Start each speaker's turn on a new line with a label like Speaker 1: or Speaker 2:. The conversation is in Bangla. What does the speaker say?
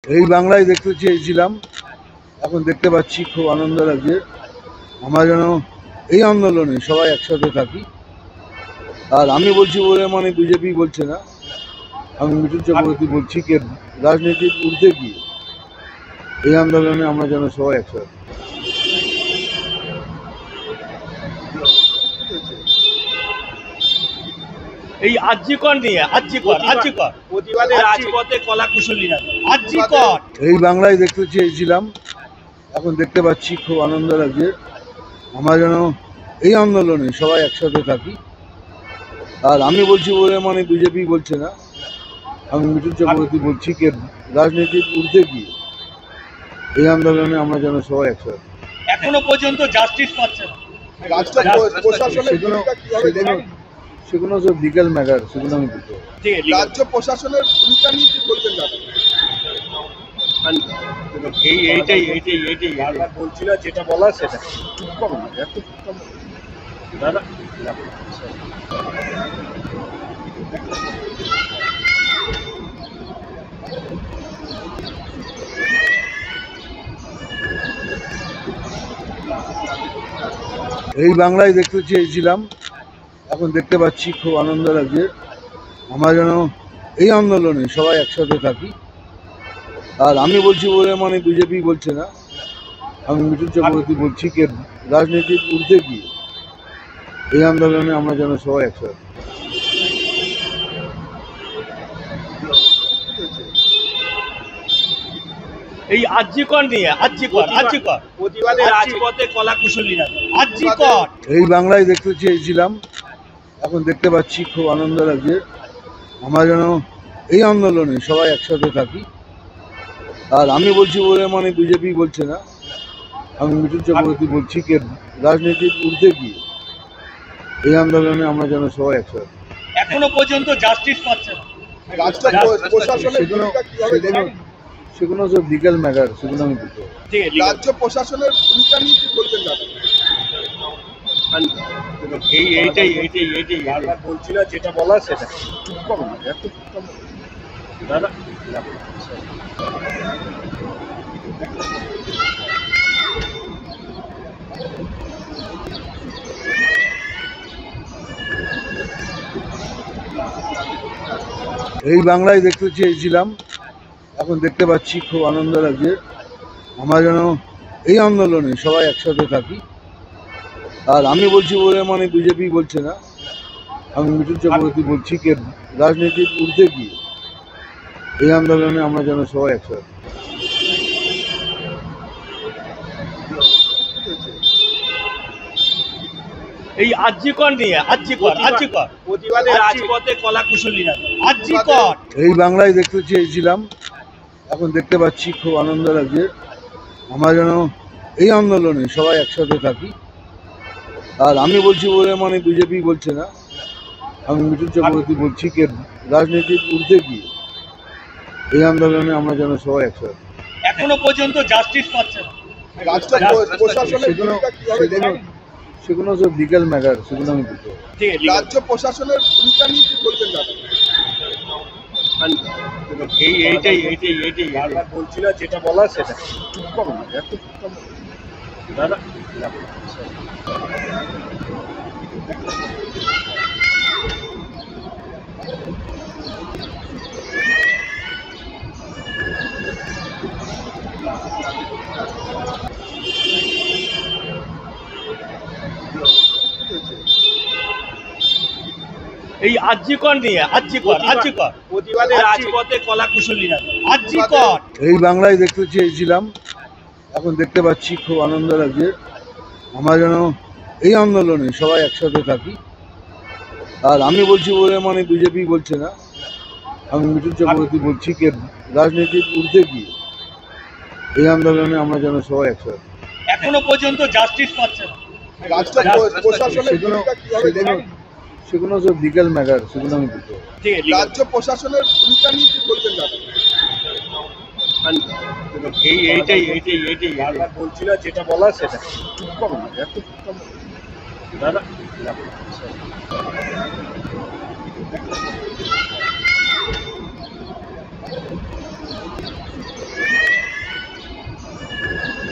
Speaker 1: এই বাংলায় দেখতে চেয়েছিলাম, এখন দেখতে পাচ্ছি, খুব আনন্দ লাগছে। আমরা যেন এই আন্দোলনে সবাই একসাথে থাকি। আর আমি বলছি বলে মানে বিজেপি বলছে না, আমি মিঠুন চক্রবর্তী বলছি, কে রাজনীতির ঊর্ধ্বে কি এই আন্দোলনে আমরা যেন সবাই একসাথে।
Speaker 2: এই আরজিকর নিয়ে আরজিকর প্রতিবাদে রাজপথে কলাকুশলীরা আরজিকর
Speaker 1: এই বাংলায় দেখতে চেয়েছিলাম, এখন দেখতে পাচ্ছি, খুব আনন্দ লাগছে। আমরা যেন এই আন্দোলনে সবাই একসাথে থাকি। আর আমি বলছি বলে মানে বিজেপি বলছে না, আমি মিঠুন চক্রবর্তী বলছি, কে রাজনীতির ঊর্ধ্বে কি এই আন্দোলনে আমরা যেন সবাই একসাথে।
Speaker 2: এখনো পর্যন্ত জাস্টিস পাচ্ছে না।
Speaker 1: সেগুলো সব লিগাল ম্যাটার, সেগুলো আমি বুঝতে পারি।
Speaker 3: রাজ্য প্রশাসনের ভূমিকা নিয়ে কি বলবেন
Speaker 2: এইটাই বারবার বলছি না, যেটা বলার সেটা
Speaker 3: চুপ করো না, এত
Speaker 2: দাদা।
Speaker 1: এই বাংলায় দেখতে চেয়েছিলাম, এখন দেখতে পাচ্ছি, খুব আনন্দ লাগছে। আমরা যেন এই আন্দোলনে সবাই একসাথে থাকি। আর আমি বলছি বলে মানে বিজেপি বলছে না, আমি মিঠুন চক্রবর্তী বলছি, কে রাজনীতির ঊর্ধ্বে কি এই আন্দোলনে আমরা যেন সবাই একসাথে।
Speaker 2: এই আরজিকর নিয়ে আরজিকর প্রতিবাদে রাজপথে কলাকুশলীরা আরজিকর
Speaker 1: এই বাংলায় দেখতে চেয়েছিলাম, এখন দেখতে পাচ্ছি, খুব আনন্দ লাগছে। আমরা যেন এই আন্দোলনে সবাই একসাথে থাকি। আর আমি বলছি বলে মানে বিজেপি বলছে না, আমি মিঠুন চক্রবর্তী বলছি, কে রাজনীতির ঊর্ধ্বে কি এই আন্দোলনে আমরা যেন সবাই একসাথে।
Speaker 2: এখনো পর্যন্ত জাস্টিস পাচ্ছে না।
Speaker 1: সেগুলো সব লিগাল ম্যাটার, সেগুলো আমি বুঝতে পারি।
Speaker 3: রাজ্য প্রশাসনের ভূমিকা নিয়ে কি বলবেন
Speaker 2: এইটাই বারবার বলছি না, যেটা বলার সেটা
Speaker 3: চুপ করো না, এত
Speaker 2: দাদা।
Speaker 1: এই বাংলায় দেখতে চেয়েছিলাম, এখন দেখতে পাচ্ছি, খুব আনন্দ লাগছে। আমরা যেন এই আন্দোলনে সবাই একসাথে থাকি। আর আমি বলছি বলে মানে বিজেপি বলছে না, আমি মিঠুন চক্রবর্তী বলছি, কে রাজনীতির ঊর্ধ্বে কি এই আন্দোলনে আমরা যেন সবাই একসাথে।
Speaker 2: এই আরজিকর নিয়ে আরজিকর প্রতিবাদে রাজপথে কলাকুশলীরা আরজিকর
Speaker 1: এই বাংলায় দেখতে চেয়েছিলাম, এখন দেখতে পাচ্ছি, খুব আনন্দ লাগছে। আমরা যেন এই আন্দোলনে সবাই একসাথে থাকি। আর আমি বলছি বলে মানে বিজেপি বলছে না, আমি মিঠুন চক্রবর্তী বলছি, কে রাজনীতির ঊর্ধ্বে কি এই আন্দোলনে আমরা যেন সবাই একসাথে।
Speaker 2: এখনো পর্যন্ত জাস্টিস পাচ্ছে না।
Speaker 1: সেগুলো সব লিগাল ম্যাটার, সেগুলো আমি বুঝতে পারি।
Speaker 3: রাজ্য প্রশাসনের ভূমিকা নিয়ে কি বলবেন
Speaker 2: এইটাই বারবার বলছি না, যেটা বলার সেটা
Speaker 3: চুপ করো না, এত
Speaker 2: দাদা। এই আরজিকর নিয়ে আরজিকর প্রতিবাদে রাজপথে কলাকুশলীরা আরজিকর
Speaker 1: এই বাংলায় দেখতে চেয়েছিলাম, এখন দেখতে পাচ্ছি, খুব আনন্দ লাগছে। আমরা যেন এই আন্দোলনে সবাই একসাথে থাকি। আর আমি বলছি বলে মানে বিজেপি বলছে না, আমি মিঠুন চক্রবর্তী বলছি, কে রাজনীতির ঊর্ধ্বে কি এই আন্দোলনে আমরা যেন সবাই একসাথে।
Speaker 2: এখনো পর্যন্ত জাস্টিস পাচ্ছে না।
Speaker 1: সেগুলো সব লিগাল ম্যাটার, সেগুলো আমি বুঝতে পারি।
Speaker 3: রাজ্য প্রশাসনের ভূমিকা নিয়ে কি বলবেন
Speaker 2: এইটাই বারবার বলছি না, যেটা বলার সেটা
Speaker 3: চুপ করো না, এত
Speaker 2: দাদা।